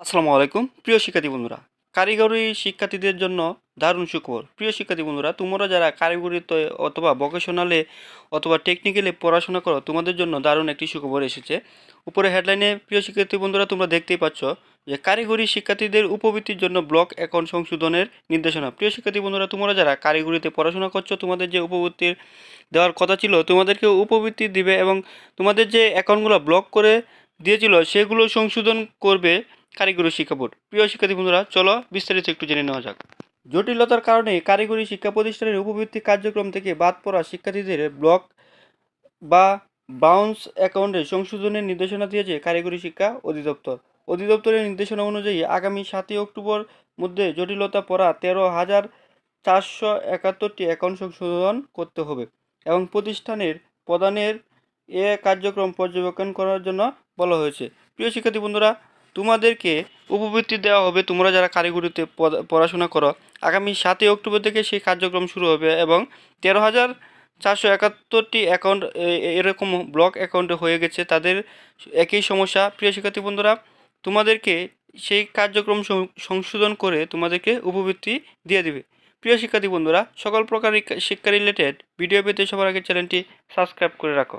আসসালামু আলাইকুম প্রিয় শিক্ষার্থী বন্ধুরা। কারিগরি শিক্ষার্থীদের জন্য দারুণ সুখবর। প্রিয় শিক্ষার্থী বন্ধুরা, তোমরা যারা কারিগরিতে অথবা ভোকেশনালে অথবা টেকনিক্যালে পড়াশোনা করো, তোমাদের জন্য দারুণ একটি সুখবর এসেছে। উপরে হেডলাইনে প্রিয় শিক্ষার্থী বন্ধুরা তোমরা দেখতেই পাচ্ছ যে কারিগরি শিক্ষার্থীদের উপবৃত্তির জন্য ব্লক অ্যাকাউন্ট সংশোধনের নির্দেশনা। প্রিয় শিক্ষার্থী বন্ধুরা, তোমরা যারা কারিগরিতে পড়াশোনা করছো, তোমাদের যে উপবৃত্তির দেওয়ার কথা ছিল, তোমাদেরকে উপবৃত্তি দিবে এবং তোমাদের যে অ্যাকাউন্টগুলো ব্লক করে দিয়েছিল সেগুলো সংশোধন করবে কারিগরি শিক্ষা বোর্ড। প্রিয় শিক্ষার্থী বন্ধুরা, চলো বিস্তারিত একটু জেনে নেওয়া যাক। জটিলতার কারণে কারিগরি শিক্ষা প্রতিষ্ঠানের উপবৃত্তি কার্যক্রম থেকে বাদ পড়া শিক্ষার্থীদের ব্লক বা বাউন্স অ্যাকাউন্টে সংশোধনের নির্দেশনা দিয়েছে কারিগরি শিক্ষা অধিদপ্তর। অধিদপ্তরের নির্দেশনা অনুযায়ী আগামী 7ই অক্টোবর মধ্যে জটিলতা পড়া 13,471টি অ্যাকাউন্ট সংশোধন করতে হবে এবং প্রতিষ্ঠানের প্রদানের এ কার্যক্রম পর্যবেক্ষণ করার জন্য বলা হয়েছে। প্রিয় শিক্ষার্থী বন্ধুরা, তোমাদেরকে উপবৃত্তি দেওয়া হবে তোমরা যারা কারিগরিতে পড়াশোনা করো। আগামী 7ই অক্টোবর থেকে সেই কার্যক্রম শুরু হবে এবং 13,471টি অ্যাকাউন্ট এরকম ব্লক অ্যাকাউন্টে হয়ে গেছে, তাদের একই সমস্যা। প্রিয় শিক্ষার্থী বন্ধুরা, তোমাদেরকে সেই কার্যক্রম সংশোধন করে তোমাদেরকে উপবৃত্তি দিয়ে দিবে। প্রিয় শিক্ষার্থী বন্ধুরা, সকল প্রকার শিক্ষা রিলেটেড ভিডিও পেতে সবার আগে চ্যানেলটি সাবস্ক্রাইব করে রাখো।